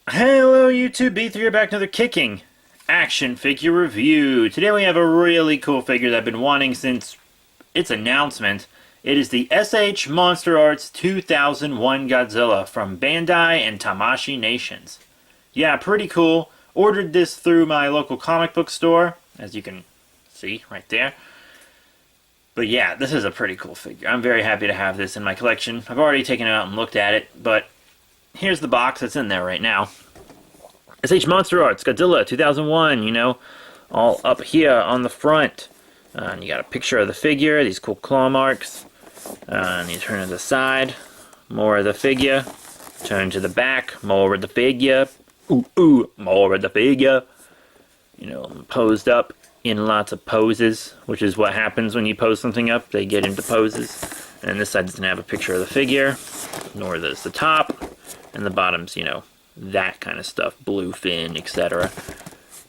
Hello YouTube, B3 back to another kicking action figure review. Today we have a really cool figure that I've been wanting since its announcement. It is the SH Monster Arts 2001 Godzilla from Bandai and Tamashii Nations. Yeah, pretty cool. Ordered this through my local comic book store, as you can see right there. But yeah, this is a pretty cool figure. I'm very happy to have this in my collection. I've already taken it out and looked at it, but here's the box that's in there right now. SH Monster Arts, Godzilla 2001, you know, all up here on the front. And you got a picture of the figure, these cool claw marks. And you turn to the side, more of the figure. Turn to the back, more of the figure. More of the figure. You know, posed up in lots of poses, which is what happens when you pose something up. They get into poses. And this side doesn't have a picture of the figure, nor does the top. And the bottom's, you know, that kind of stuff, blue fin, etc.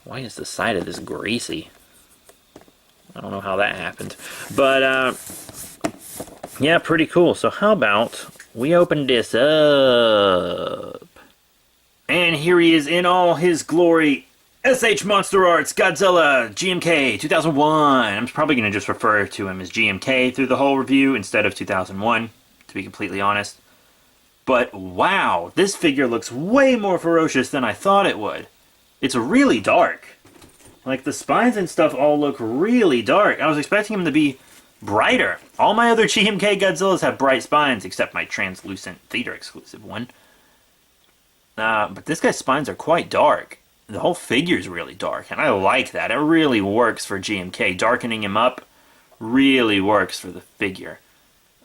Why is the side of this greasy? I don't know how that happened. But, yeah, pretty cool. So how about we open this up? And here he is in all his glory. SH Monster Arts Godzilla GMK 2001. I'm probably going to just refer to him as GMK through the whole review instead of 2001, to be completely honest. But wow, this figure looks way more ferocious than I thought it would. It's really dark. Like, the spines and stuff all look really dark. I was expecting him to be brighter. All my other GMK Godzillas have bright spines, except my translucent theater exclusive one. But this guy's spines are quite dark. The whole figure's really dark, and I like that. It really works for GMK. Darkening him up really works for the figure.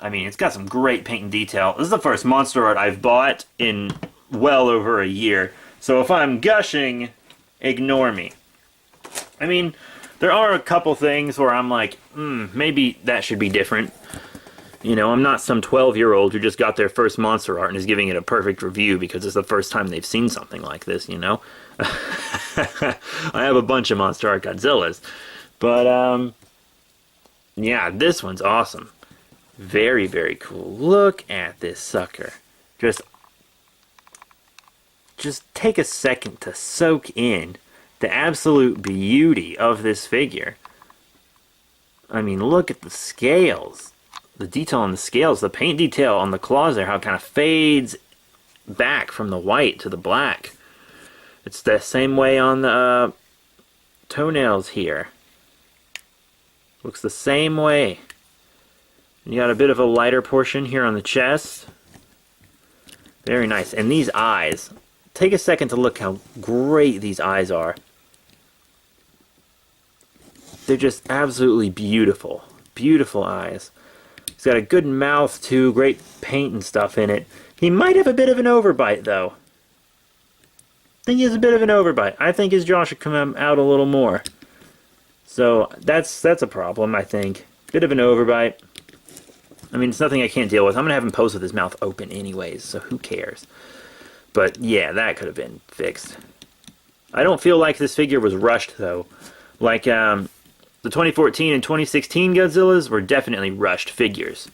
I mean, it's got some great paint and detail. This is the first monster art I've bought in well over a year. So if I'm gushing, ignore me. I mean, there are a couple things where I'm like, maybe that should be different. You know, I'm not some 12-year-old who just got their first monster art and is giving it a perfect review because it's the first time they've seen something like this, you know? I have a bunch of monster art Godzillas. But, yeah, this one's awesome. Very, very cool. Look at this sucker. Just take a second to soak in the absolute beauty of this figure. I mean, look at the scales. The detail on the scales, the paint detail on the claws there, how it kind of fades back from the white to the black. It's the same way on the toenails here. Looks the same way. You got a bit of a lighter portion here on the chest. Very nice. And these eyes. Take a second to look how great these eyes are. They're just absolutely beautiful. Beautiful eyes. He's got a good mouth too. Great paint and stuff in it. He might have a bit of an overbite though. I think he has a bit of an overbite. I think his jaw should come out a little more. So that's a problem, I think. Bit of an overbite. I mean, it's nothing I can't deal with. I'm going to have him pose with his mouth open anyways, so who cares? But yeah, that could have been fixed. I don't feel like this figure was rushed, though. Like, the 2014 and 2016 Godzillas were definitely rushed figures.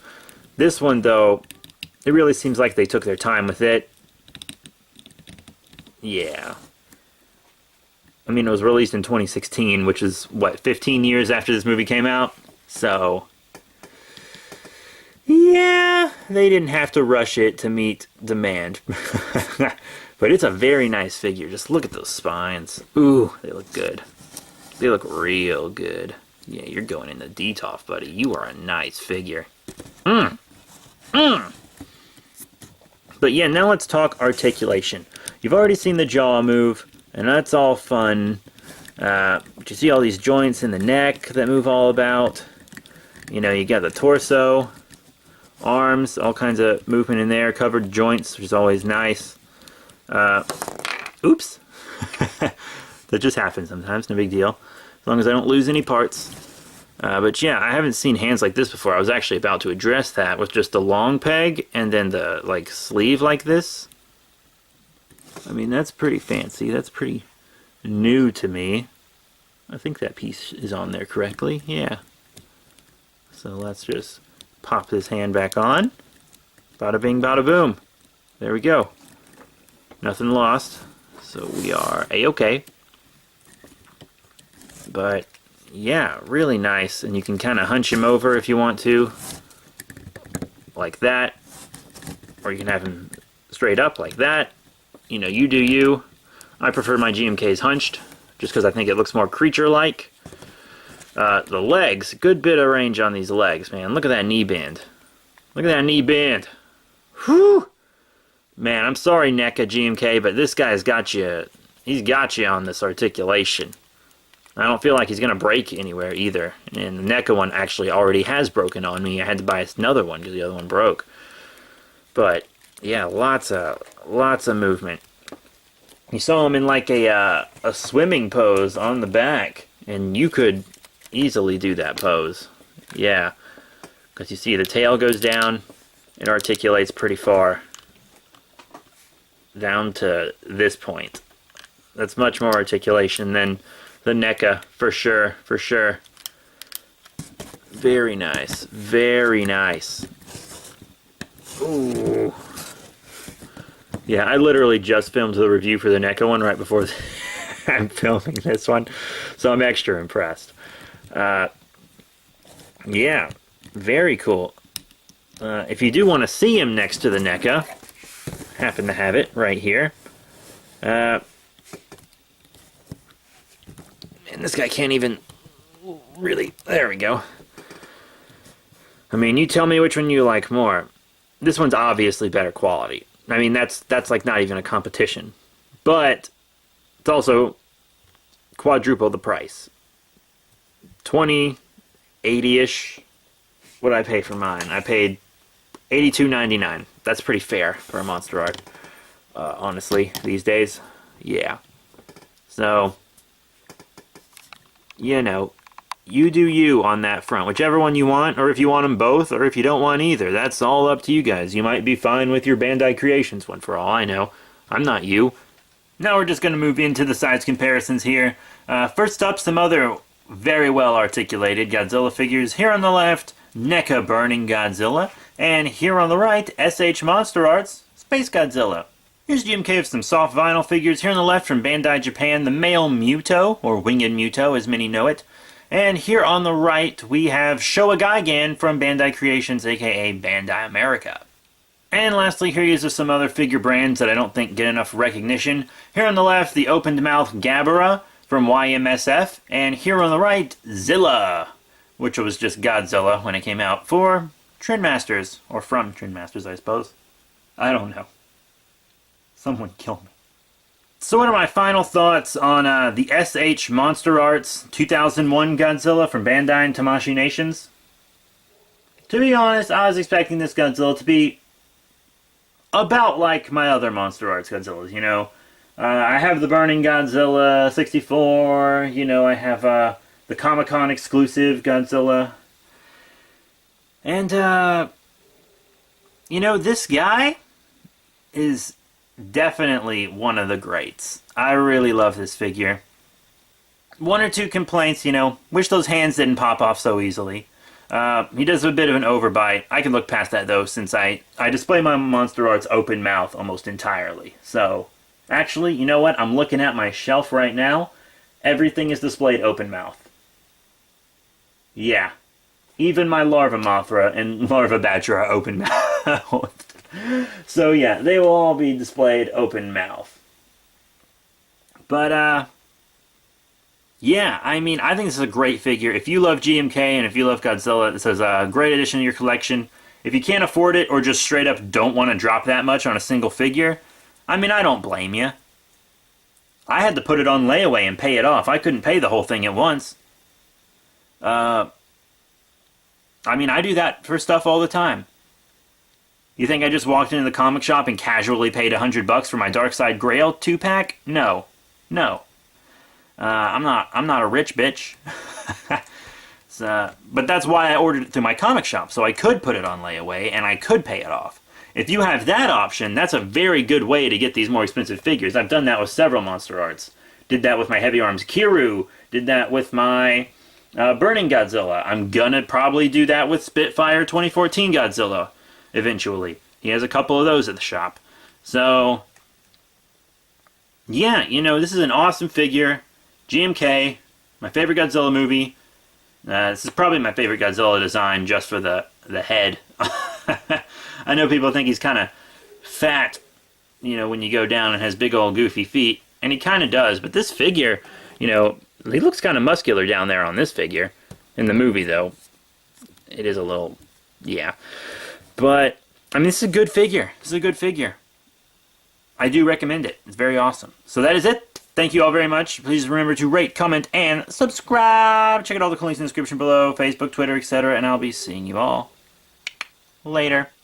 This one, though, it really seems like they took their time with it. Yeah. I mean, it was released in 2016, which is, what, 15 years after this movie came out? So yeah, they didn't have to rush it to meet demand. But it's a very nice figure. Just look at those spines. Ooh, they look good. They look real good. Yeah, you're going in the DTOF, buddy. You are a nice figure. But yeah, now let's talk articulation. You've already seen the jaw move, and that's all fun. But you see all these joints in the neck that move all about. You know, you got the torso, arms, all kinds of movement in there, covered joints, which is always nice. Oops. That just happens sometimes, no big deal. As long as I don't lose any parts. But yeah, I haven't seen hands like this before. I was actually about to address that with just the long peg and then the like sleeve like this. I mean, that's pretty fancy. That's pretty new to me. I think that piece is on there correctly. Yeah. So let's just pop this hand back on. Bada bing, bada boom. There we go. Nothing lost. So we are A-okay. But, yeah, really nice. And you can kind of hunch him over if you want to. Like that. Or you can have him straight up like that. You know, you do you. I prefer my GMKs hunched, just because I think it looks more creature-like. The legs, good bit of range on these legs, man. Look at that knee bend. Look at that knee bend. Whew! Man, I'm sorry, NECA GMK, but this guy's got you. He's got you on this articulation. I don't feel like he's going to break anywhere either. And the NECA one actually already has broken on me. I had to buy another one because the other one broke. But, yeah, lots of movement. You saw him in like a swimming pose on the back. And you could easily do that pose. Yeah. Because you see the tail goes down. It articulates pretty far. Down to this point. That's much more articulation than the NECA, for sure, for sure. Very nice, very nice. Ooh. Yeah, I literally just filmed the review for the NECA one right before I'm filming this one, so I'm extra impressed. Yeah, very cool. If you do want to see him next to the NECA, happen to have it right here. And this guy can't even really... There we go. I mean, you tell me which one you like more. This one's obviously better quality. I mean, that's like not even a competition. But it's also quadruple the price. 20, 80-ish. What did I pay for mine? I paid $82.99. That's pretty fair for a Monster Art. Honestly, these days. Yeah. So, you know, you do you on that front. Whichever one you want, or if you want them both, or if you don't want either. That's all up to you guys. You might be fine with your Bandai Creations one, for all I know. I'm not you. Now we're just going to move into the size comparisons here. First up, some other very well articulated Godzilla figures. Here on the left, NECA Burning Godzilla. And here on the right, SH Monster Arts, Space Godzilla. Here's GMK of some soft vinyl figures. Here on the left from Bandai Japan, the male Muto, or Winged Muto as many know it. And here on the right, we have Showa Gigan from Bandai Creations, aka Bandai America. And lastly, here is some other figure brands that I don't think get enough recognition. Here on the left, the opened mouth Gabara from YMSF. And here on the right, Zilla, which was just Godzilla when it came out for Trin Masters, or from Trin Masters, I suppose. I don't know. Someone kill me. So what are my final thoughts on the SH Monster Arts 2001 Godzilla from Bandai and Tamashii Nations? To be honest, I was expecting this Godzilla to be about like my other Monster Arts Godzillas, you know. I have the Burning Godzilla 64, you know, I have the Comic-Con exclusive Godzilla. And, you know, this guy is definitely one of the greats. I really love this figure. One or two complaints, you know, wish those hands didn't pop off so easily. He does a bit of an overbite. I can look past that though, since I display my Monster Arts open mouth almost entirely. So, actually, you know what? I'm looking at my shelf right now. Everything is displayed open mouth. Yeah. Even my Larva Mothra and Larva Badger are open mouth. So yeah, they will all be displayed open mouth. But, yeah, I mean, I think this is a great figure. If you love GMK and if you love Godzilla, this is a great addition to your collection. If you can't afford it or just straight up don't want to drop that much on a single figure, I mean, I don't blame you. I had to put it on layaway and pay it off. I couldn't pay the whole thing at once. I mean, I do that for stuff all the time. You think I just walked into the comic shop and casually paid $100 for my Darkseid Grail 2-pack? No. No. I'm not a rich bitch. But that's why I ordered it through my comic shop, so I could put it on layaway and I could pay it off. If you have that option, that's a very good way to get these more expensive figures. I've done that with several Monster Arts. Did that with my Heavy Arms Kiru. Did that with my Burning Godzilla. I'm gonna probably do that with Spitfire 2014 Godzilla eventually. He has a couple of those at the shop. So, yeah, this is an awesome figure. GMK, my favorite Godzilla movie. This is probably my favorite Godzilla design just for the head. I know people think he's kind of fat, when you go down and has big old goofy feet. And he kind of does. But this figure, he looks kind of muscular down there on this figure. In the movie, though, it is a little, yeah. But, I mean, this is a good figure. This is a good figure. I do recommend it. It's very awesome. So that is it. Thank you all very much. Please remember to rate, comment, and subscribe. Check out all the links in the description below. Facebook, Twitter, etc. And I'll be seeing you all later.